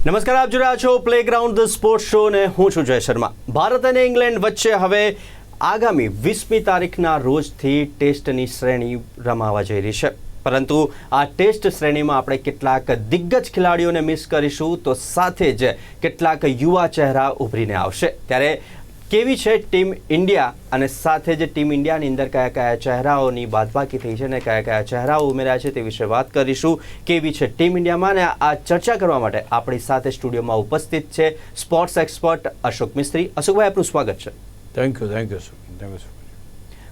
નમસ્કાર, આપ જોઈ રહ્યા છો પ્લેગ્રાઉન્ડ ધ સ્પોર્ટ્સ શો ને હું છું જય શર્મા. ભારત અને ઇંગ્લેન્ડ વચ્ચે હવે આગામી 20મી તારીખના રોજથી ટેસ્ટની શ્રેણી રમાવા જઈ રહી છે. પરંતુ આ ટેસ્ટ શ્રેણીમાં આપણે કેટલાક દિગ્ગજ ખેલાડીઓને મિસ કરીશું, તો સાથે જ કેટલાક યુવા ચહેરા ઉભરીને આવશે. ત્યારે કેવી છે ટીમ ઇન્ડિયા અને સાથે જ ટીમ ઇન્ડિયાની અંદર કયા કયા ચહેરાઓની બાદબાકી થઈ છે અને કયા કયા ચહેરાઓ ઉમેર્યા છે તે વિશે વાત કરીશું. કેવી છે ટીમ ઇન્ડિયામાં, અને આ ચર્ચા કરવા માટે આપણી સાથે સ્ટુડિયોમાં ઉપસ્થિત છે સ્પોર્ટ્સ એક્સપર્ટ અશોક મિસ્ત્રી. અશોકભાઈ, આપનું સ્વાગત છે. Thank you.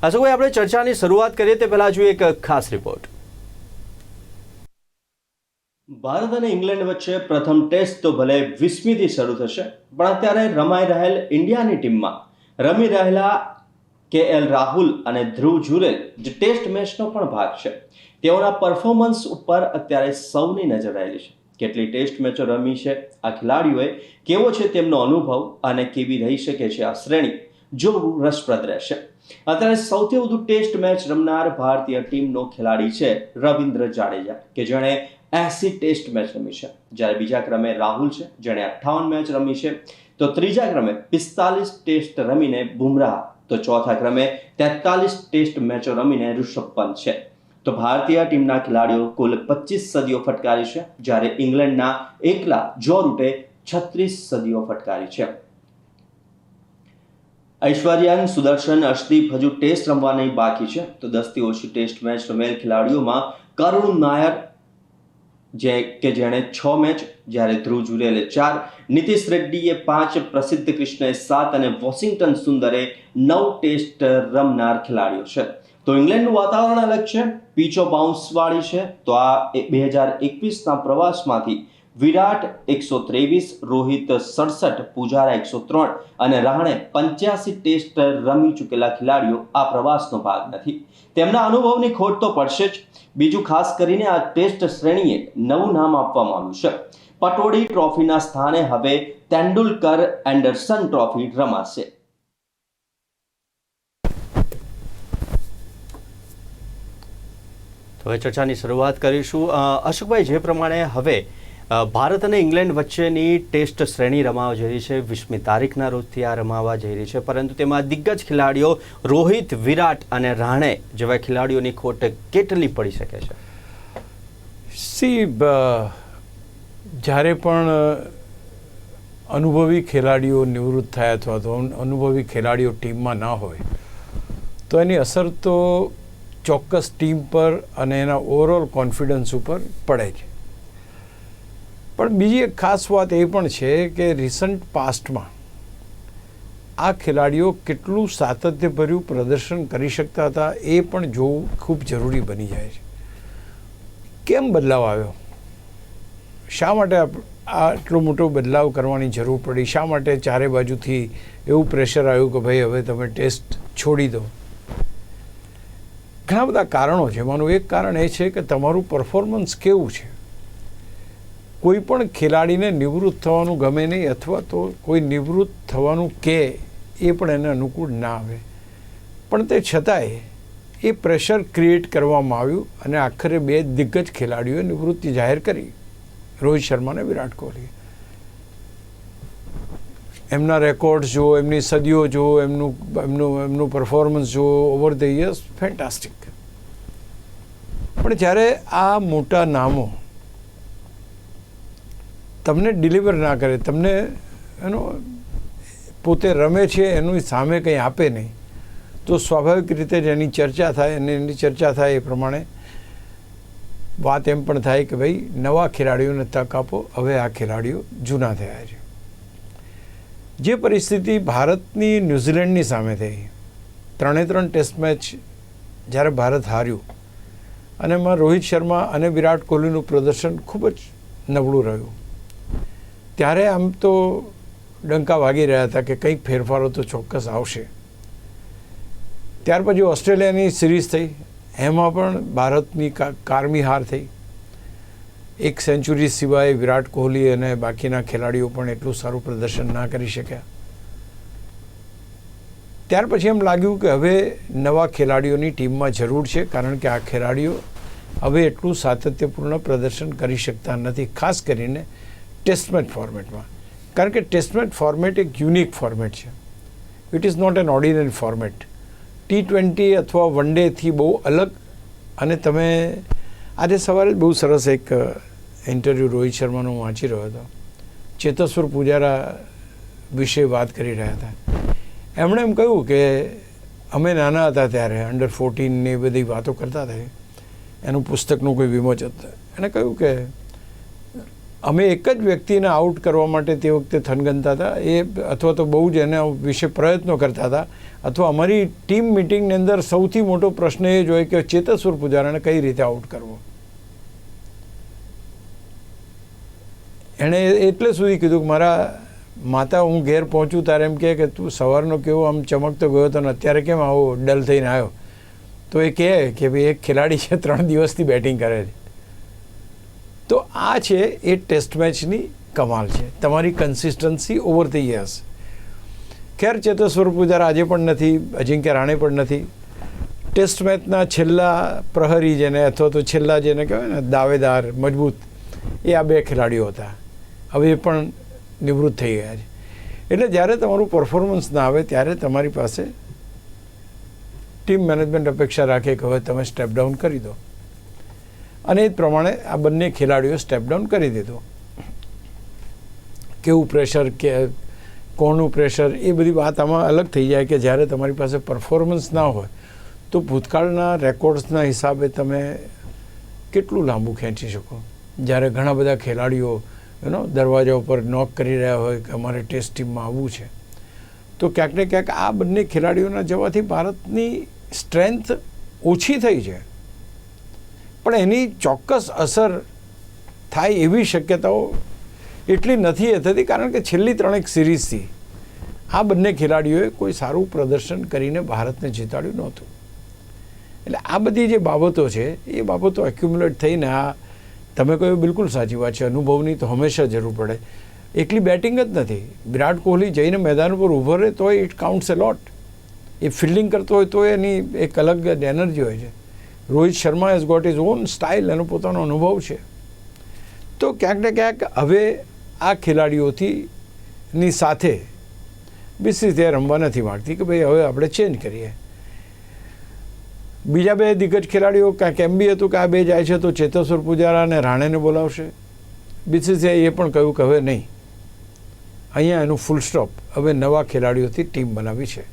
અશોકભાઈ, આપણે ચર્ચાની શરૂઆત કરીએ તે પહેલાં જોઈએ એક ખાસ રિપોર્ટ. ભારત અને ઇંગ્લેન્ડ વચ્ચે પ્રથમ ટેસ્ટ તો ભલે 20મીથી શરૂ થશે, પણ અત્યારે રમાઈ રહેલ ઇન્ડિયાની ટીમમાં રમી રહેલા KL રાહુલ અને ધ્રુવ જુરેલ જે ટેસ્ટ મેચનો પણ ભાગ છે, તેઓના પરફોર્મન્સ ઉપર અત્યારે સૌની નજર રહેલી છે. કેટલી ટેસ્ટ મેચો રમી છે આ ખેલાડીઓએ, કેવો છે તેમનો અનુભવ અને કેવી રહી શકે છે આ શ્રેણી, જોવું રસપ્રદ રહેશે. અત્યારે સૌથી વધુ ટેસ્ટ મેચ રમનાર ભારતીય ટીમનો ખેલાડી છે રવિન્દ્ર જાડેજા, કે જેણે 80 ટેસ્ટ મેચ રમી છે. જ્યારે બીજા ક્રમે રાહુલ છે, જેણે 58 મેચ રમી છે. તો ત્રીજા ક્રમે 45 ટેસ્ટ રમીને બુમરાહ, તો ચોથા ક્રમે 43 ટેસ્ટ મેચો રમીને ઋષભ પંત છે. તો ભારતીય ટીમના ખેલાડીઓ કુલ 25 સદીઓ ફટકારી છે, જ્યારે ઇંગ્લેન્ડના એકલા જો રૂટે 36 સદીઓ ફટકારી છે. ઐશ્વર્યન, સુદર્શન, અર્શદીપ હજુ ટેસ્ટ રમવાની બાકી છે. તો 10થી ઓછી ટેસ્ટ મેચ રમેલ ખેલાડીઓમાં કરુણ નાયર જેણે 6 મેચ, જ્યારે ધ્રુવ જુરેલે 4, નીતિશ રેડ્ડીએ 5, પ્રસિદ્ધ કૃષ્ણએ 7 અને વોશિંગ્ટન સુંદરે 9 ટેસ્ટ રમનાર ખેલાડીઓ છે. તો ઇંગ્લેન્ડનું વાતાવરણ અલગ છે, પીચો બાઉન્સવાળી છે. તો આ 2021ના પ્રવાસમાંથી વિરાટ 123, રોહિત 67, પુજારા 103 અને રહાણે 85 ટેસ્ટ રમી ચૂકેલા ખેલાડીઓ આ પ્રવાસનો ભાગ નથી. તેમના અનુભવની ખોટ તો પડશે જ. બીજું, ખાસ કરીને આ ટેસ્ટ શ્રેણીએ નવું નામ આપવામાં આવ્યું છે. પટોળી ટ્રોફીના સ્થાને હવે તેંડુલકર એન્ડરસન ટ્રોફી રમાશે. તો હવે ચર્ચાની શરૂઆત કરીશું. અશોકભાઈ, જે પ્રમાણે હવે ભારત અને ઇંગ્લેન્ડ વચ્ચેની ટેસ્ટ શ્રેણી રમાવા જઈ રહી છે, 20મી તારીખના રોજથી આ રમાવા જઈ રહી છે, પરંતુ તેમાં દિગ્ગજ ખેલાડીઓ રોહિત, વિરાટ અને રહાણે જેવા ખેલાડીઓની ખોટ કેટલી પડી શકે છે? જ્યારે પણ અનુભવી ખેલાડીઓ નિવૃત્ત થયા અથવા તો અનુભવી ખેલાડીઓ ટીમમાં ના હોય, તો એની અસર તો ચોક્કસ ટીમ પર અને એના ઓવરઓલ કોન્ફિડન્સ ઉપર પડે છે. પણ બીજી એક ખાસ વાત એ પણ છે કે રિસન્ટ પાસ્ટમાં આ ખેલાડીઓ કેટલું સાતત્યભર્યું પ્રદર્શન કરી શકતા હતા એ પણ જોવું ખૂબ જરૂરી બની જાય છે. કેમ બદલાવ આવ્યો? શા માટે આટલો મોટો બદલાવ કરવાની જરૂર પડી? શા માટે ચારે બાજુથી એવું પ્રેશર આવ્યું કે ભાઈ હવે તમે ટેસ્ટ છોડી દો? ઘણા બધા કારણો છે. એમાંનું એક કારણ એ છે કે તમારું પરફોર્મન્સ કેવું છે. કોઈ પણ ખેલાડીને નિવૃત્ત થવાનું ગમે નહીં, અથવા તો કોઈ નિવૃત્ત થવાનું કે એ પણ એને અનુકૂળ ના આવે, પણ તે છતાંય એ પ્રેશર ક્રિએટ કરવામાં આવ્યું અને આખરે 2 દિગ્ગજ ખેલાડીઓએ નિવૃત્તિ જાહેર કરી, રોહિત શર્મા અને વિરાટ કોહલી. એમના રેકોર્ડ્સ જુઓ, એમની સદીઓ જુઓ, એમનું પરફોર્મન્સ જુઓ, ઓવર ધ યર્સ ફેન્ટાસ્ટિક. પણ જ્યારે આ મોટા નામો તમને ડિલિવર ના કરે, તમને એનો પોતે રમે છે એનું સામે કંઈ આપે નહીં, તો સ્વાભાવિક રીતે જ એની ચર્ચા થાય, અને એની ચર્ચા થાય એ પ્રમાણે વાત એમ પણ થાય કે ભાઈ નવા ખેલાડીઓને તક આપો, હવે આ ખેલાડીઓ જૂના થયા છે. જે પરિસ્થિતિ ભારતની ન્યૂઝીલેન્ડની સામે થઈ, 3 ટેસ્ટ મેચ જ્યારે ભારત હાર્યું, અને એમાં રોહિત શર્મા અને વિરાટ કોહલીનું પ્રદર્શન ખૂબ જ નબળું રહ્યું, ત્યારે આમ તો ડંકા વાગી રહ્યા હતા કે કંઈક ફેરફારો તો ચોક્કસ આવશે. ત્યાર પછી ઓસ્ટ્રેલિયાની સિરીઝ થઈ, એમાં પણ ભારતની કારમી હાર થઈ. 1 સેન્ચુરી સિવાય વિરાટ કોહલી અને બાકીના ખેલાડીઓ પણ એટલું સારું પ્રદર્શન ના કરી શક્યા. ત્યાર પછી એમ લાગ્યું કે હવે નવા ખેલાડીઓની ટીમમાં જરૂર છે, કારણ કે આ ખેલાડીઓ હવે એટલું સાતત્યપૂર્ણ પ્રદર્શન કરી શકતા નથી, ખાસ કરીને ટેસ્ટ મેચ ફોર્મેટમાં. કારણ કે ટેસ્ટ મેચ ફોર્મેટ એક યુનિક ફોર્મેટ છે. It is not an ordinary format. T20 અથવા વન ડેથી બહુ અલગ. અને તમે આજે સવારે બહુ સરસ એક ઇન્ટરવ્યૂ રોહિત શર્માનો હું વાંચી રહ્યો હતો. ચેતેશ્વર પૂજારા વિશે વાત કરી રહ્યા હતા. એમણે એમ કહ્યું કે અમે નાના હતા ત્યારે અંડર-14 ને એ બધી વાતો કરતા હતા. એનું પુસ્તકનું કોઈ વિમોચન. એણે કહ્યું કે અમે એક જ વ્યક્તિને આઉટ કરવા માટે તે વખતે થનગનતા હતા એ, અથવા તો બહુ જ એના વિશે પ્રયત્નો કરતા હતા, અથવા અમારી ટીમ મિટિંગની અંદર સૌથી મોટો પ્રશ્ન એ જ હોય કે ચેતેશ્વર પૂજારાને કઈ રીતે આઉટ કરવો. એણે એટલે સુધી કીધું કે મારા માતા હું ઘેર પહોંચું ત્યારે એમ કહે કે તું સવારનો કેવો આમ ચમકતો ગયો હતો ને અત્યારે કેમ આવો ડલ થઈને આવ્યો. તો એ કહે કે ભાઈ એક ખેલાડી છે 3 દિવસથી બેટિંગ કરે છે. તો આ છે એ ટેસ્ટ મેચની કમાલ છે, તમારી કન્સિસ્ટન્સી ઓવર ધ યર્સ. ખેર ચેતેશ્વર પૂજારા આજે પણ નથી, અજિંક્ય રાણે પણ નથી. ટેસ્ટ મેચના છેલ્લા પ્રહરી જેને, અથવા તો છેલ્લા જેને કહેવાય ને દાવેદાર મજબૂત, એ આ 2 ખેલાડીઓ હતા. હવે એ પણ નિવૃત્ત થઈ ગયા છે. એટલે જ્યારે તમારું પરફોર્મન્સ ના આવે ત્યારે તમારી પાસે ટીમ મેનેજમેન્ટ અપેક્ષા રાખે કે હવે તમે સ્ટેપ ડાઉન કરી દો. અને એ જ પ્રમાણે આ બંને ખેલાડીઓ સ્ટેપ ડાઉન કરી દીધો. કેવું પ્રેશર, કે કોનું પ્રેશર, એ બધી વાત આમાં અલગ થઈ જાય કે જ્યારે તમારી પાસે પરફોર્મન્સ ના હોય તો ભૂતકાળના રેકોર્ડ્સના હિસાબે તમે કેટલું લાંબુ ખેંચી શકો. જ્યારે ઘણા બધા ખેલાડીઓ દરવાજા ઉપર નોક કરી રહ્યા હોય કે અમારે ટેસ્ટ ટીમમાં આવવું છે, તો ક્યાંક ને ક્યાંક આ બંને ખેલાડીઓના જવાથી ભારતની સ્ટ્રેન્થ ઓછી થઈ છે. પણ એની ચોક્કસ અસર થાય એવી શક્યતાઓ એટલી નથી થતી, કારણ કે છેલ્લી 3 સિરીઝથી આ બંને ખેલાડીઓએ કોઈ સારું પ્રદર્શન કરીને ભારતને જીતાડ્યું નહોતું. એટલે આ બધી જે બાબતો છે એ બાબતો એક્યુમ્યુલેટ થઈને આ તમે કહ્યું બિલકુલ સાચી વાત છે. અનુભવની તો હંમેશા જરૂર પડે. એકલી બેટિંગ જ નથી. વિરાટ કોહલી જઈને મેદાન ઉપર ઊભો રહે તોય it counts a lot. A fielding કરતો હોય તો એની એક અલગ જ એનર્જી હોય છે. Rohit Sharma has got his own style, એનો પોતાનો અનુભવ છે. તો ક્યાંક ને ક્યાંક હવે આ ખેલાડીઓથી ની સાથે BCCI રમવા નથી માગતી કે ભાઈ હવે આપણે ચેન્જ કરીએ. બીજા 2 દિગ્ગજ ખેલાડીઓ કાંઈક એમ બી હતું કે આ 2 જાય છે તો ચેતેશ્વર પૂજારા અને રાણેને બોલાવશે. BCCI એ પણ કહ્યું કે હવે નહીં, અહીંયા એનું ફૂલ સ્ટોપ, હવે નવા ખેલાડીઓથી ટીમ બનાવી છે.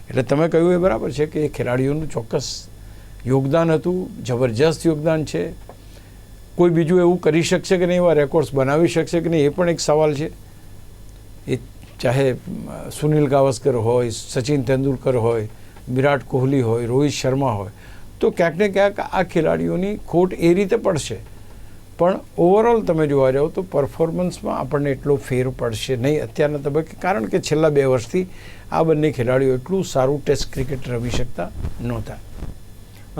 એટલે તમે કહ્યું એ બરાબર છે કે એ ખેલાડીઓનું ચોક્કસ યોગદાન હતું, જબરજસ્ત યોગદાન છે. કોઈ બીજું એવું કરી શકશે કે નહીં, એવા રેકોર્ડ્સ બનાવી શકશે કે નહીં, એ પણ એક સવાલ છે. એ ચાહે સુનિલ ગાવસ્કર હોય, સચિન તેંડુલકર હોય, વિરાટ કોહલી હોય, રોહિત શર્મા હોય, તો ક્યાંક ને ક્યાંક આ ખેલાડીઓની ખોટ એ રીતે પડશે. પણ ઓવરઓલ તમે જોવા જાઓ તો પરફોર્મન્સમાં આપણને એટલો ફેર પડશે નહીં અત્યારના તબક્કે, કારણ કે છેલ્લા 2 વર્ષથી આ બંને ખેલાડીઓ એટલું સારું ટેસ્ટ ક્રિકેટ રમી શકતા નહોતા.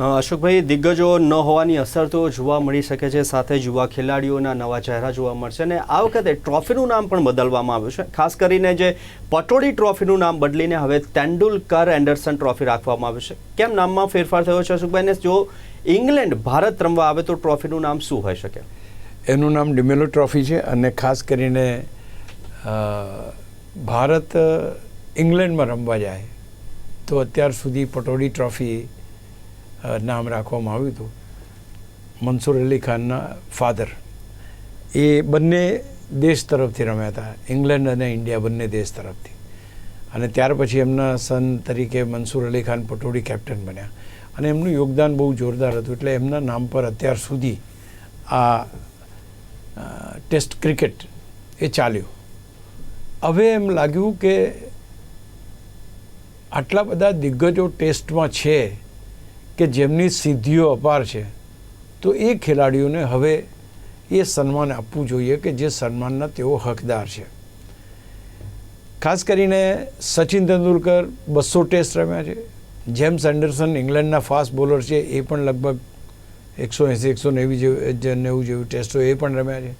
અશોકભાઈ, દિગ્ગજો ન હોવાની અસર તો જોવા મળી શકે છે, સાથે યુવા ખેલાડીઓના નવા ચહેરા જોવા મળશે. અને આ વખતે ટ્રોફીનું નામ પણ બદલવામાં આવ્યું છે. ખાસ કરીને જે પટોળી ટ્રોફીનું નામ બદલીને હવે તેંડુલકર એન્ડરસન ટ્રોફી રાખવામાં આવ્યું છે. કેમ નામમાં ફેરફાર થયો છે અશોકભાઈ? ને જો ઇંગ્લેન્ડ ભારત રમવા આવે તો ટ્રોફીનું નામ શું હોઈ શકે? એનું નામ ડિમેલો ટ્રોફી છે. અને ખાસ કરીને ભારત ઇંગ્લેન્ડમાં રમવા જાય તો અત્યાર સુધી પટોળી ટ્રોફી નામ રાખવામાં આવ્યું હતું. મનસૂર અલી ખાનના ફાધર એ બંને દેશ તરફથી રમ્યા હતા, ઇંગ્લેન્ડ અને ઇન્ડિયા બંને દેશ તરફથી. અને ત્યાર પછી એમના સન તરીકે મનસૂર અલી ખાન પટોળી કેપ્ટન બન્યા. અને એમનું યોગદાન બહુ જોરદાર હતું. એટલે એમના નામ પર અત્યાર સુધી આ ટેસ્ટ ક્રિકેટ એ ચાલ્યું. હવે એમ લાગ્યું કે આટલા બધા દિગ્ગજો ટેસ્ટમાં છે કે જેમની સિદ્ધિઓ અપાર છે, તો એ ખેલાડીઓને હવે એ સન્માન આપવું જોઈએ કે જે સન્માનના તેઓ હકદાર છે. ખાસ કરીને સચિન તેંડુલકર 200 ટેસ્ટ રમ્યા છે. જેમ્સ એન્ડરસન ઇંગ્લેન્ડના ફાસ્ટ બોલર છે, એ પણ લગભગ 180-190 જેવી ટેસ્ટો એ પણ રમ્યા છે.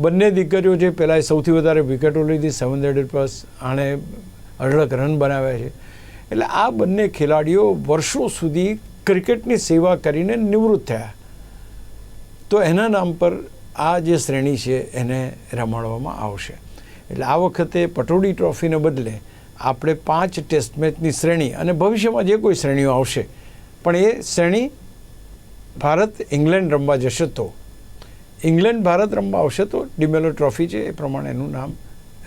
બંને દિગ્ગજો છે, પહેલાં સૌથી વધારે વિકેટો લીધી 700+, આણે 18 રન બનાવ્યા છે. એટલે આ બંને ખેલાડીઓ વર્ષો સુધી ક્રિકેટની સેવા કરીને નિવૃત્ત થયા. તો એના નામ પર આ જે શ્રેણી છે એને રમાડવામાં આવશે. એટલે આ વખતે પટૌડી ટ્રોફીને બદલે આપણે 5 ટેસ્ટ મેચની શ્રેણી અને ભવિષ્યમાં જે કોઈ શ્રેણીઓ આવશે પણ એ શ્રેણી ભારત ઇંગ્લેન્ડ રમવા જશે તો ઇંગ્લેન્ડ ભારત રમવા આવશે તો ડિમેલો ટ્રોફી છે એ પ્રમાણે એનું નામ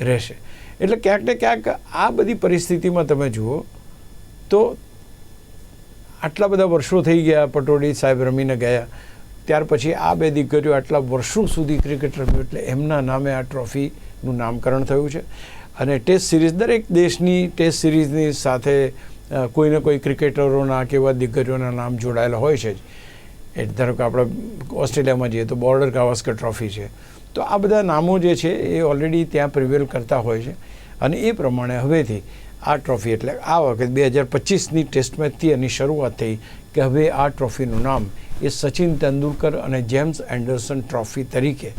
રહેશે. એટલે ક્યાંક ને ક્યાંક આ બધી પરિસ્થિતિમાં તમે જુઓ તો આટલા બધા વર્ષો થઈ ગયા પટૌડી સાહેબ રમીને ગયા, ત્યાર પછી આ બે દિગ્ગજો આટલા વર્ષો સુધી ક્રિકેટ રમ્યું એટલે એમના નામે આ ટ્રોફીનું નામકરણ થયું છે. અને ટેસ્ટ સિરીઝ દરેક દેશની ટેસ્ટ સિરીઝની સાથે કોઈને કોઈ ક્રિકેટરોના કે એવા દિગ્ગજોના નામ જોડાયેલા હોય છે જ. એ ધારો કે આપણે ઓસ્ટ્રેલિયામાં જઈએ તો બોર્ડર ગાવસ્કર ટ્રોફી છે. તો આ બધા નામો જે છે એ ઓલરેડી ત્યાં પ્રિવેલ કરતા હોય છે અને એ પ્રમાણે હવેથી આ ટ્રોફી એટલે આ વખત 2025ની ટેસ્ટ મેચથી એની શરૂઆત થઈ કે હવે આ ટ્રોફીનું નામ એ સચિન તેંડુલકર અને જેમ્સ એન્ડરસન ટ્રોફી તરીકે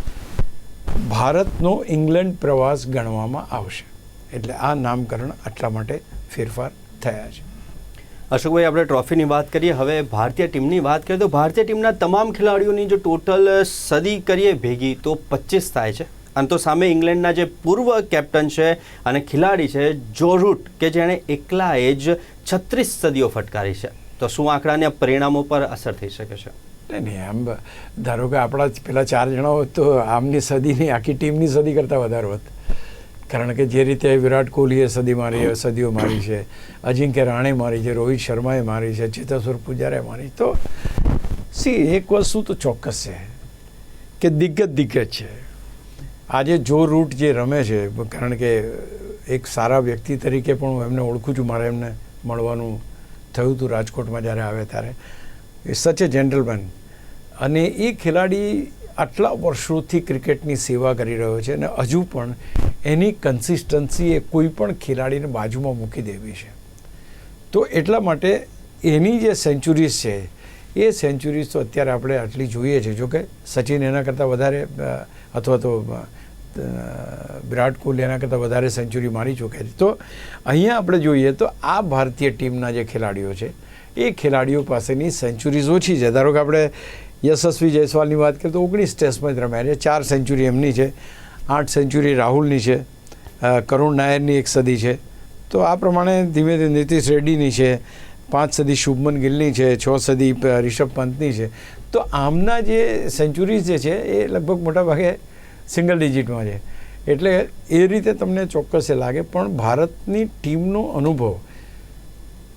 ભારતનો ઇંગ્લેન્ડ પ્રવાસ ગણવામાં આવશે. એટલે આ નામકરણ આટલા માટે ફેરફાર થયા છે. અશોકભાઈ, આપણે ટ્રોફીની વાત કરીએ, હવે ભારતીય ટીમની વાત કરીએ તો ભારતીય ટીમના તમામ ખેલાડીઓની જો ટોટલ સદી કરીએ ભેગી તો 25 થાય છે. અને તો સામે ઇંગ્લેન્ડના જે પૂર્વ કેપ્ટન છે અને ખેલાડી છે જો રૂટ કે જેણે એકલાએ જ 36 સદીઓ ફટકારી છે. તો શું આંકડાના પરિણામો પર અસર થઈ શકે છે? નહીં, આમ ધારો કે આપણા પેલા 4 જણા હોત તો આમની સદીની આખી ટીમની સદી કરતાં વધારે હોત. કારણ કે જે રીતે વિરાટ કોહલીએ સદીઓ મારી છે, અજિંક્ય રાણે મારી છે, રોહિત શર્માએ મારી છે, ચેતેશ્વર પૂજારાએ મારી. તો એક વસ્તુ તો ચોક્કસ છે કે દિગ્ગજ છે. આજે જો રૂટ જે રમે છે, કારણ કે એક સારા વ્યક્તિ તરીકે પણ હું એમને ઓળખું છું, મારે એમને મળવાનું થયું હતું રાજકોટમાં જ્યારે આવે ત્યારે. એ સચ એ જેન્ટલમેન. અને એ ખેલાડી આટલા વર્ષોથી ક્રિકેટની સેવા કરી રહ્યો છે અને હજુ પણ એની કન્સિસ્ટન્સી એ કોઈ પણ ખેલાડીને બાજુમાં મૂકી દેવી છે. તો એટલા માટે એની જે સેન્ચુરીઝ છે એ સેન્ચુરીઝ તો અત્યારે આપણે આટલી જોઈએ છે. જોકે સચિન એના કરતાં વધારે અથવા તો વિરાટ કોહલી એના કરતાં વધારે સેન્ચુરી મારી ચૂક્યા છે. તો અહીંયા આપણે જોઈએ તો આ ભારતીય ટીમના જે ખેલાડીઓ છે એ ખેલાડીઓ પાસેની સેન્ચુરીઝ ઓછી છે. ધારો કે આપણે યશસ્વી જયસ્વાલની વાત કરીએ તો 19 ટેસ્ટ મેચ રમ્યા છે, 4 સેન્ચુરી એમની છે, 8 સેન્ચુરી રાહુલની છે, કરુણ નાયરની 1 સદી છે. તો આ પ્રમાણે ધીમે ધીમે નીતિશ રેડ્ડીની છે, 5 સદી શુભમન ગિલની છે, 6 સદી રિષભ પંતની છે. તો આમના જે સેન્ચુરીઝ જે છે એ લગભગ મોટાભાગે સિંગલ ડિજિટમાં છે. એટલે એ રીતે તમને ચોક્કસ એ લાગે. પણ ભારતની ટીમનો અનુભવ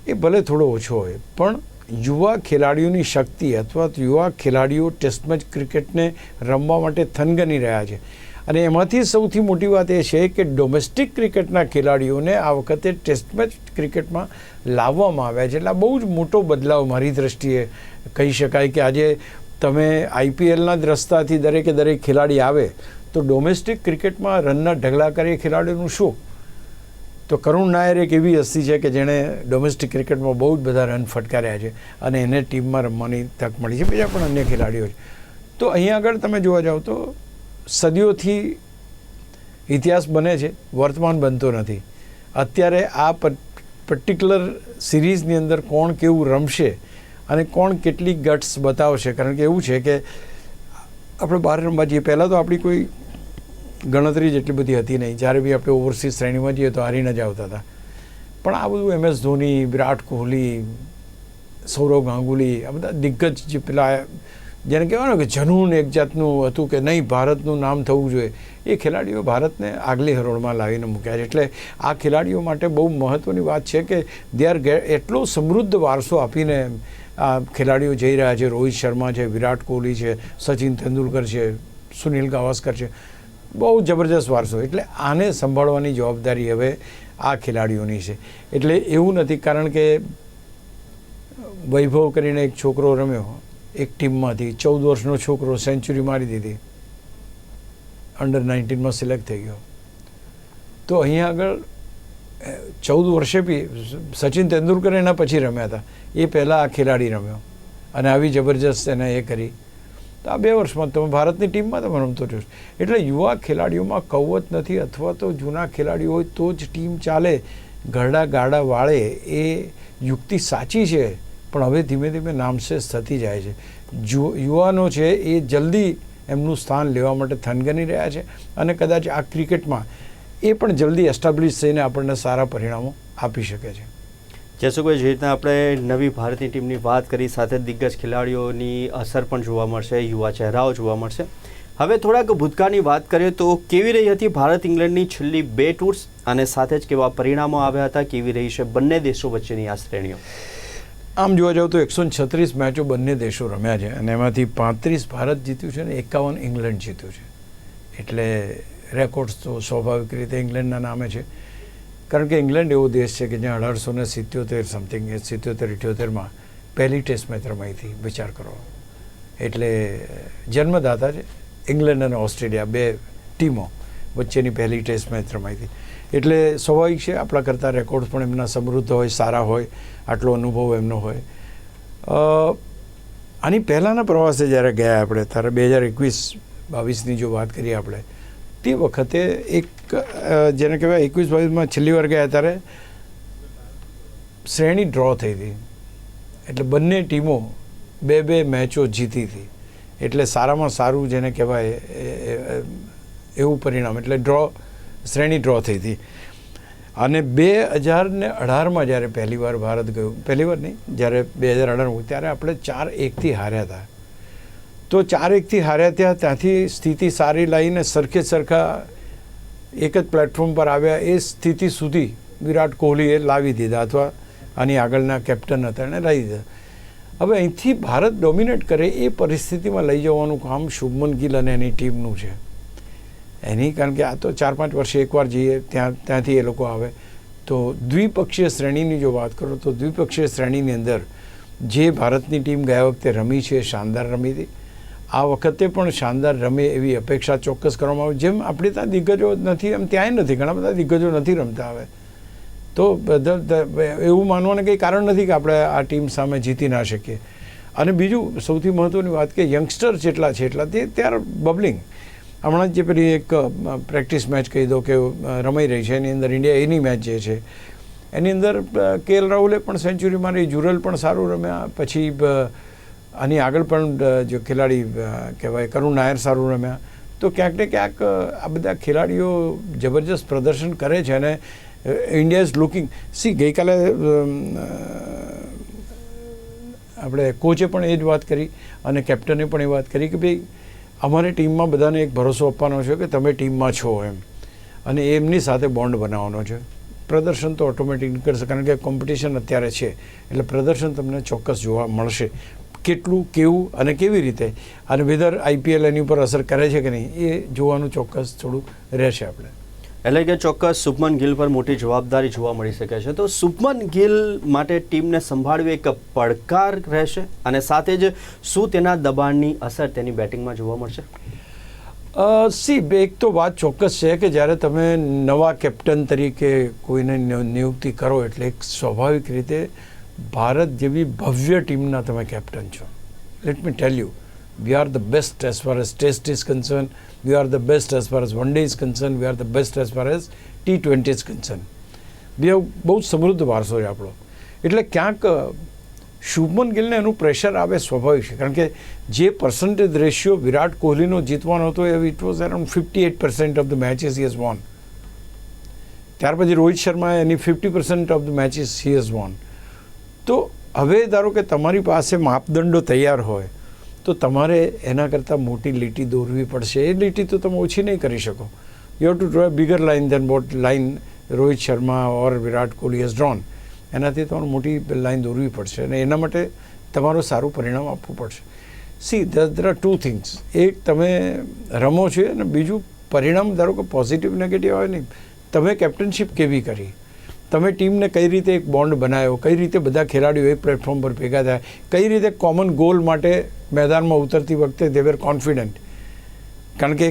એ ભલે થોડો ઓછો હોય પણ યુવા ખેલાડીઓની શક્તિ અથવા યુવા ખેલાડીઓ ટેસ્ટ મેચ ક્રિકેટને રમવા માટે થનગની રહ્યા છે. અને એમાંથી સૌથી મોટી વાત એ છે કે ડોમેસ્ટિક ક્રિકેટના ખેલાડીઓને આ વખતે ટેસ્ટ મેચ ક્રિકેટમાં લાવવામાં આવ્યા છે. એટલે આ બહુ જ મોટો બદલાવ મારી દૃષ્ટિએ કહી શકાય કે આજે તમે આઈપીએલના જ રસ્તાથી દરેક ખેલાડી આવે તો ડોમેસ્ટિક ક્રિકેટમાં રનના ઢગલા કરે ખેલાડીઓનું શું? તો કરુણ નાયર એક એવી હસ્તી છે કે જેણે ડોમેસ્ટિક ક્રિકેટમાં બહુ જ બધા રન ફટકાર્યા છે અને એને ટીમમાં રમવાની તક મળી છે. બીજા પણ અન્ય ખેલાડીઓ છે. તો અહીંયા આગળ તમે જોવા જાઓ તો સદીઓથી ઇતિહાસ બને છે, વર્તમાન બનતો નથી. અત્યારે આ પર્ટિક્યુલર સિરીઝની અંદર કોણ કેવું રમશે અને કોણ કેટલી ગટ્સ બતાવશે. કારણ કે એવું છે કે આપણે બહાર રમવા જઈએ પહેલાં તો આપણી કોઈ ગણતરી જેટલી બધી હતી નહીં. જ્યારે બી આપણે ઓવરસીઝ શ્રેણીમાં જઈએ તો હારીને જ આવતા હતા. પણ આ બધું MS ધોની, વિરાટ કોહલી, સૌરવ ગાંગુલી, આ બધા દિગ્ગજ જે પેલા જેને કહેવાય ને કે જનૂન એક જાતનું હતું કે નહીં ભારતનું નામ થવું જોઈએ, એ ખેલાડીઓ ભારતને આગલી હરોળમાં લાવીને મૂક્યા છે. એટલે આ ખેલાડીઓ માટે બહુ મહત્ત્વની વાત છે કે દે આર એટલો સમૃદ્ધ વારસો આપીને આ ખેલાડીઓ જઈ રહ્યા છે. રોહિત શર્મા છે, વિરાટ કોહલી છે, સચિન તેંડુલકર છે, સુનિલ ગાવસ્કર છે. બહુ જબરજસ્ત વારસો. એટલે આને સંભાળવાની જવાબદારી હવે આ ખેલાડીઓની છે. એટલે એવું નથી, કારણ કે વૈભવ કરીને એક છોકરો રમ્યો એક ટીમમાંથી, 14 વર્ષનો છોકરો, સેન્ચુરી મારી દીધી, અંડર 19માં સિલેક્ટ થઈ ગયો. તો અહીંયા આગળ 14 વર્ષે બી સચિન તેંડુલકર એના પછી રમ્યા હતા, એ પહેલાં આ ખેલાડી રમ્યો અને આવી જબરજસ્ત એને એ કરી. તો આ 2 વર્ષમાં તમે ભારતની ટીમમાં તમે રમતો રહ્યો. એટલે યુવા ખેલાડીઓમાં કવત નથી, અથવા તો જૂના ખેલાડીઓ હોય તો જ ટીમ ચાલે, ઘરડા ગાડા વાળે એ યુક્તિ સાચી છે. પણ હવે ધીમે ધીમે નામશેષ થતી જાય છે. યુવાનો છે એ જલ્દી એમનું સ્થાન લેવા માટે થનગની રહ્યા છે અને કદાચ આ ક્રિકેટમાં એ પણ જલ્દી એસ્ટાબ્લિશ થઈને આપણને સારા પરિણામો આપી શકે છે. જયસુભાઈ, જે રીતના આપણે નવી ભારતની ટીમની વાત કરી, સાથે દિગ્ગજ ખેલાડીઓની અસર પણ જોવા મળશે, યુવા ચહેરાઓ જોવા મળશે. હવે થોડાક ભૂતકાળની વાત કરીએ તો કેવી રહી હતી ભારત ઇંગ્લેન્ડની છેલ્લી 2 ટૂર્સ અને સાથે જ કેવા પરિણામો આવ્યા હતા, કેવી રહી છે બંને દેશો વચ્ચેની આ શ્રેણીઓ? આમ જોવા જાવ તો 136 મેચો બંને દેશો રમ્યા છે અને એમાંથી 35 ભારત જીત્યું છે અને 51 ઇંગ્લેન્ડ જીત્યું છે. એટલે રેકોર્ડ્સ તો સ્વાભાવિક રીતે ઇંગ્લેન્ડના નામે છે, કારણ કે ઇંગ્લેન્ડ એવો દેશ છે કે જ્યાં 1877 સમથિંગ 77-78માં પહેલી ટેસ્ટ મેચ રમાઈ હતી. વિચાર કરો, એટલે જન્મદાતા છે. ઇંગ્લેન્ડ અને ઓસ્ટ્રેલિયા 2 ટીમો વચ્ચેની પહેલી ટેસ્ટ મેચ રમાઈ હતી. એટલે સ્વાભાવિક છે આપણા કરતાં રેકોર્ડ પણ એમના સમૃદ્ધ હોય, સારા હોય, આટલો અનુભવ એમનો હોય. આની પહેલાંના પ્રવાસે જ્યારે ગયા આપણે, ત્યારે 2021-22ની જો વાત કરીએ આપણે, તે વખતે એક જેને કહેવાય 21-22માં છેલ્લી વાર ગયા ત્યારે શ્રેણી ડ્રો થઈ હતી. એટલે બંને ટીમો 2 મેચો જીતી હતી. એટલે સારામાં સારું જેને કહેવાય એવું પરિણામ, એટલે શ્રેણી ડ્રો થઈ હતી. અને 2018માં જ્યારે પહેલીવાર ભારત ગયું, પહેલીવાર નહીં, જ્યારે 2018 ત્યારે આપણે 4-1થી હાર્યા હતા. તો 4-1થી હાર્યા ત્યાંથી સ્થિતિ સારી લાવીને સરખા એક જ પ્લેટફોર્મ પર આવ્યા. એ સ્થિતિ સુધી વિરાટ કોહલીએ લાવી દીધા, અથવા આની આગળના કેપ્ટન હતા એણે લાવી દીધા. હવે અહીંથી ભારત ડોમિનેટ કરે એ પરિસ્થિતિમાં લઈ જવાનું કામ શુભમન ગિલ અને એની ટીમનું છે. કારણ કે આ તો 4-5 વર્ષે એકવાર જઈએ, ત્યાંથી એ લોકો આવે. તો દ્વિપક્ષીય શ્રેણીની જો વાત કરો તો દ્વિપક્ષીય શ્રેણીની અંદર જે ભારતની ટીમ ગયા વખતે રમી છે, શાનદાર રમી હતી. આ વખતે પણ શાનદાર રમે એવી અપેક્ષા ચોક્કસ કરવામાં આવે. જેમ આપણે ત્યાં દિગ્ગજો નથી, એમ ત્યાંય નથી, ઘણા બધા દિગ્ગજો નથી રમતા હવે. તો એવું માનવાનું કંઈ કારણ નથી કે આપણે આ ટીમ સામે જીતી ના શકીએ. અને બીજું સૌથી મહત્ત્વની વાત કે યંગસ્ટર જેટલા છે એટલા તે આર બબલિંગ. હમણાં જે પેલી એક પ્રેક્ટિસ મેચ કહી દો કે રમાઈ રહી છે, એની અંદર ઇન્ડિયા એની મેચ જે છે એની અંદર KL રાહુલે પણ સેન્ચુરી મારી, જુરેલ પણ સારું રમ્યા. પછી આની આગળ પણ જો ખેલાડી કહેવાય કરુણ નાયર સારું રમ્યા. તો ક્યાંક ને ક્યાંક આ બધા ખેલાડીઓ જબરજસ્ત પ્રદર્શન કરે છે. અને ઇન્ડિયા ઇઝ લુકિંગ, ગઈકાલે આપણે કોચે પણ એ જ વાત કરી અને કેપ્ટને પણ એ વાત કરી કે ભાઈ અમારે ટીમમાં બધાને એક ભરોસો આપવાનો છે કે તમે ટીમમાં છો એમ, અને એમની સાથે બોન્ડ બનાવવાનો છે. પ્રદર્શન તો ઓટોમેટિક નીકળશે, કારણ કે કોમ્પિટિશન અત્યારે છે, એટલે પ્રદર્શન તમને ચોક્કસ જોવા મળશે. કેટલું, કેવું અને કેવી રીતે, અને વેધર IPL એની ઉપર અસર કરે છે કે નહીં એ જોવાનું ચોક્કસ થોડુંક રહેશે આપણે. એટલે કે ચોક્કસ શુભમન ગિલ પર મોટી જવાબદારી જોવા મળી શકે છે. તો શુભમન ગિલ માટે ટીમને સંભાળવી એક પડકાર રહેશે, અને સાથે જ શું તેના દબાણની અસર તેની બેટિંગમાં જોવા મળશે? એક તો વાત ચોક્કસ છે કે જ્યારે તમે નવા કેપ્ટન તરીકે કોઈને નિયુક્તિ કરો એટલે એક સ્વાભાવિક રીતે ભારત જેવી ભવ્ય ટીમના તમે કેપ્ટન છો. Let me tell you, we are the best as far as test is concerned, we are the best as far as one day is concerned, we are the best as far as T20 is concerned. બહુ સમૃદ્ધ વારસો છે આપણો. એટલે ક્યાંક શુભમન ગિલને એનું pressure આવે સ્વાભાવિક છે, કારણ કે જે પર્સન્ટેજ રેશિયો વિરાટ કોહલીનો જીતવાનો હતો એ it was around 58% of the matches he has won. ત્યાર પછી રોહિત શર્મા એની 50% of the matches he has won. તો હવે ધારો કે તમારી પાસે માપદંડો તૈયાર હોય તો તમારે એના કરતાં મોટી લીટી દોરવી પડશે. એ લીટી તો તમે ઓછી નહીં કરી શકો. You have to draw a bigger line than what line Rohit Sharma or Virat Kohli has drawn. એનાથી તમારે મોટી લાઇન દોરવી પડશે, અને એના માટે તમારું સારું પરિણામ આપવું પડશે. there are two things. એક તમે રમો છો, અને બીજું પરિણામ ધારો કે પોઝિટિવ નેગેટિવ આવે નહીં. તમે કેપ્ટનશીપ કેવી કરી, તમે ટીમને કઈ રીતે એક બોન્ડ બનાવ્યો, કઈ રીતે બધા ખેલાડીઓ એક પ્લેટફોર્મ પર ભેગા થયા, કઈ રીતે કોમન ગોલ માટે મેદાનમાં ઉતરતી વખતે દે વેર કોન્ફિડન્ટ. કારણ કે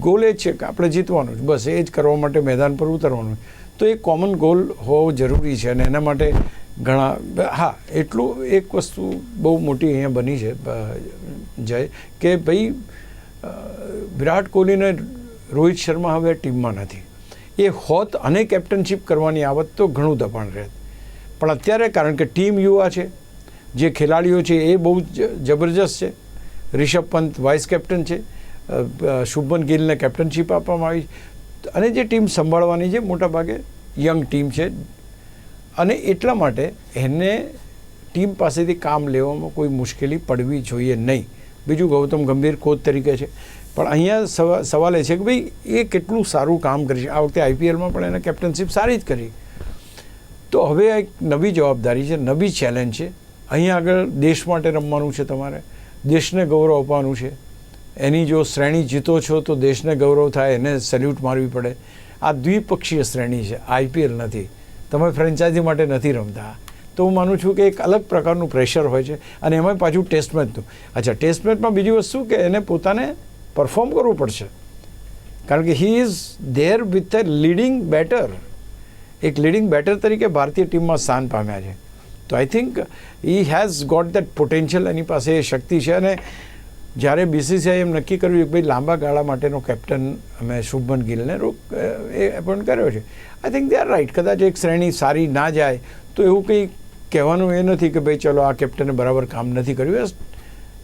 ગોલ એ જ છે કે આપણે જીતવાનું, બસ એ જ કરવા માટે મેદાન પર ઉતરવાનું. તો એ કોમન ગોલ હોવો જરૂરી છે, અને એના માટે ઘણા એટલું એક વસ્તુ બહુ મોટી અહીંયા બની છે જય, કે ભાઈ વિરાટ કોહલીને રોહિત શર્મા હવે ટીમમાં નથી. એ હોત અને કેપ્ટનશીપ કરવાની આવત તો ઘણું દબાણ રહેત. પણ અત્યારે કારણ કે ટીમ યુવા છે, જે ખેલાડીઓ છે એ બહુ જબરજસ્ત છે. રિષભ પંત વાઇસ કેપ્ટન છે, શુભમન ગિલને કેપ્ટનશીપ આપવામાં આવી અને જે ટીમ સંભાળવાની છે મોટાભાગે યંગ ટીમ છે અને એટલા માટે એને ટીમ પાસેથી કામ લેવામાં કોઈ મુશ્કેલી પડવી જોઈએ નહીં. બીજું ગૌતમ ગંભીર કોચ તરીકે છે, પણ અહીંયા સવાલ એ છે કે ભાઈ એ કેટલું સારું કામ કરી છે. આ વખતે આઈપીએલમાં પણ એને કેપ્ટનશીપ સારી જ કરી. તો હવે આ એક નવી જવાબદારી છે, નવી ચેલેન્જ છે. અહીંયા આગળ દેશ માટે રમવાનું છે, તમારે દેશને ગૌરવ આપવાનું છે. એની જો શ્રેણી જીતો છો તો દેશને ગૌરવ થાય, એને સેલ્યુટ મારવી પડે. આ દ્વિપક્ષીય શ્રેણી છે, આઈપીએલ નથી. તમે ફ્રેન્ચાઇઝી માટે નથી રમતા. તો હું માનું છું કે એક અલગ પ્રકારનું પ્રેશર હોય છે અને એમાં પાછું ટેસ્ટ મેચનું. અચ્છા, ટેસ્ટ મેચમાં બીજી વસ્તુ કે એને પોતાને પરફોર્મ કરવું પડશે, કારણ કે he is there with a leading batter. એક લીડિંગ બેટર તરીકે ભારતીય ટીમમાં સ્થાન પામ્યા છે. તો I think he has got that potential, એની પાસે એ શક્તિ છે. અને જ્યારે બીસીસીઆઈ એમ નક્કી કર્યું કે ભાઈ લાંબા ગાળા માટેનો કેપ્ટન અમે શુભમન ગિલને એ એપોઇન્ટ કર્યો છે, I think they are right. કદાચ એક શ્રેણી સારી ના જાય તો એવું કંઈ કહેવાનું એ નથી કે ભાઈ ચલો આ કેપ્ટને બરાબર કામ નથી કર્યું.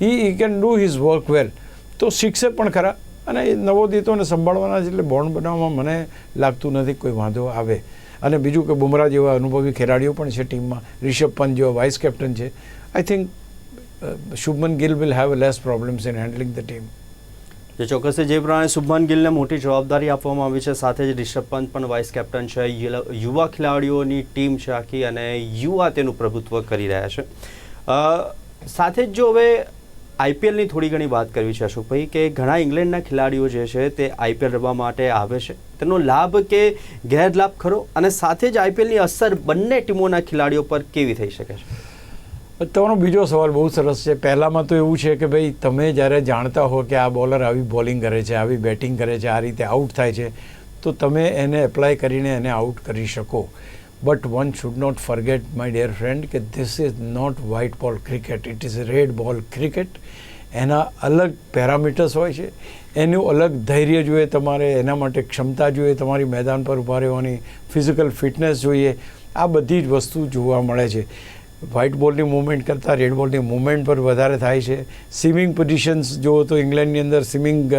He can do his work well. તો શીખશે પણ ખરા અને એ નવોદિતોને સંભાળવાના છે, એટલે બોન્ડ બનાવવામાં મને લાગતું નથી કોઈ વાંધો આવે. અને બીજું કે બુમરાહ જેવા અનુભવી ખેલાડીઓ પણ છે ટીમમાં, રિષભ પંત જેવા વાઇસ કેપ્ટન છે. I think Shubman Gill will have less problems in handling the team. જે ચોક્કસ જે પ્રમાણે શુભમન ગિલને મોટી જવાબદારી આપવામાં આવી છે, સાથે જ રિષભ પંત પણ વાઇસ કેપ્ટન છે. યુવા ખેલાડીઓની ટીમ છે આખી અને યુવા તેનું પ્રભુત્વ કરી રહ્યા છે. સાથે જ જો હવે આઈપીએલની થોડી ઘણી વાત કરવી છે અશોકભાઈ, કે ઘણા ઇંગ્લેન્ડના ખેલાડીઓ જે છે તે આઈપીએલ રમવા માટે આવે છે, તેનો લાભ કે ગેરલાભ ખરો, અને સાથે જ આઈપીએલની અસર બંને ટીમોના ખેલાડીઓ પર કેવી થઈ શકે છે? તમારો બીજો સવાલ બહુ સરસ છે. પહેલાંમાં તો એવું છે કે ભાઈ તમે જ્યારે જાણતા હો કે આ બોલર આવી બોલિંગ કરે છે, આવી બેટિંગ કરે છે, આ રીતે આઉટ થાય છે, તો તમે એને એપ્લાય કરીને એને આઉટ કરી શકો. But one should not forget my dear friend કે this is not white ball cricket, it is red ball cricket. એના અલગ પેરામીટર્સ હોય છે, એનું અલગ ધૈર્ય જોઈએ તમારે, એના માટે ક્ષમતા જોઈએ, તમારી મેદાન પર ઊભા રહેવાની ફિઝિકલ ફિટનેસ જોઈએ. આ બધી જ વસ્તુ જોવા મળે છે. વ્હાઇટ બોલની મૂવમેન્ટ કરતાં રેડ બોલની મૂવમેન્ટ પર વધારે થાય છે. સ્વિમિંગ પોઝિશન્સ જુઓ તો ઇંગ્લેન્ડની અંદર સ્વિમિંગ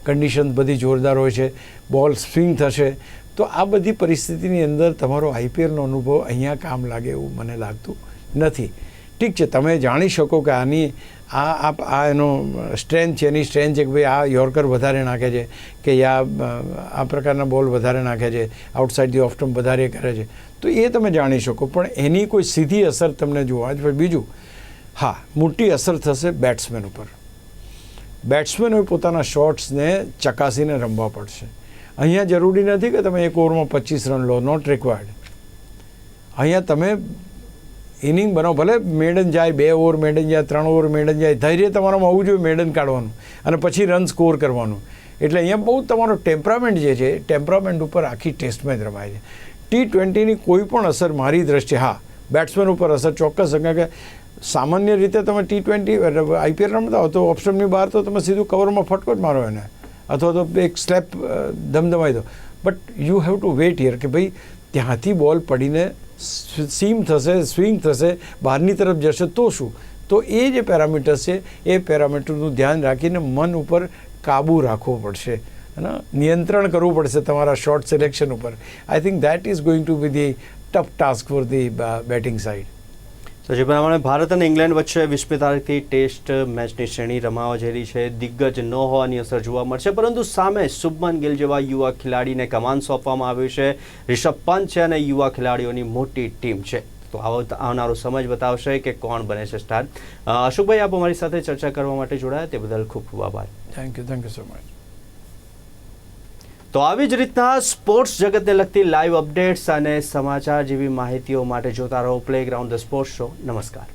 કન્ડિશન્સ બધી જોરદાર હોય છે, બોલ સ્વિંગ થશે. તો આ બધી પરિસ્થિતિની અંદર તમારો આઈપીએલનો અનુભવ અહીંયા કામ લાગે એવું મને લાગતું નથી. ઠીક છે, તમે જાણી શકો કે આની આ એનો સ્ટ્રેન્થ છે, એની સ્ટ્રેન્થ છે કે ભાઈ આ યોર્કર વધારે નાખે છે કે આ પ્રકારના બોલ વધારે નાખે છે, આઉટસાઇડ ધી ઓફ સ્ટમ્પ વધારે કરે છે, તો એ તમે જાણી શકો. પણ એની કોઈ સીધી અસર તમને જોવા જ. બીજું, હા, મોટી અસર થશે બેટ્સમેન ઉપર. બેટ્સમેનોએ પોતાના શોટ્સને ચકાસીને રમવા પડશે. અહીંયા જરૂરી નથી કે તમે એક ઓવરમાં 25 રન લો, નોટ રિક્વાયર્ડ. અહીંયા તમે ઇનિંગ બનાવો, ભલે મેડન જાય 2 ઓવર, મેડન જાય 3 ઓવર, મેડન જાય, ધૈર્ય તમારામાં હોવું જોઈએ મેડન કાઢવાનું અને પછી રન સ્કોર કરવાનું. એટલે અહીંયા બહુ તમારો ટેમ્પરામેન્ટ જે છે, ટેમ્પરામેન્ટ ઉપર આખી ટેસ્ટ મેચ રમાય છે. T20ની કોઈ પણ અસર મારી દ્રષ્ટિએ, હા, બેટ્સમેન ઉપર અસર ચોક્કસ, કારણ કે સામાન્ય રીતે તમે T20 આઈપીએલ રમતા હો તો ઓપ્શનની બહાર તો તમે સીધું કવરમાં ફટકો જ મારો એને, અથવા તો એક સ્લેપ ધમધમાઈ દો. But you have two wet here કે ભાઈ ત્યાંથી બોલ પડીને સીમ થશે, સ્વિંગ થશે, બહારની તરફ જશે તો શું. તો એ જે પેરામીટર્સ છે એ પેરામીટરનું ધ્યાન રાખીને મન ઉપર કાબૂ રાખવો પડશે અને નિયંત્રણ કરવું પડશે તમારા શોર્ટ સિલેક્શન ઉપર. I think that is going to B the tough task for the batting side. તો જે પ્રમાણે ભારત અને ઇંગ્લેન્ડ વચ્ચે 20મી તારીખથી ટેસ્ટ મેચની શ્રેણી રમાવા જઈ રહી છે, દિગ્ગજ ન હોવાની અસર જોવા મળશે, પરંતુ સામે શુભમન ગિલ જેવા યુવા ખેલાડીને કમાન સોંપવામાં આવ્યું છે. રિષભ પંત છે અને યુવા ખેલાડીઓની મોટી ટીમ છે. તો આવનારો સમય જ બતાવશે કે કોણ બને છે સ્ટાર. અશોકભાઈ, આપ અમારી સાથે ચર્ચા કરવા માટે જોડાયા તે બદલ ખૂબ ખૂબ આભાર. Thank you so much. તો આવી જ રીતના સ્પોર્ટ્સ જગતને લગતી લાઈવ અપડેટ્સ અને સમાચાર જેવી માહિતીઓ માટે જોતા રહો પ્લેગ્રાઉન્ડ ધ સ્પોર્ટ્સ શો. નમસ્કાર.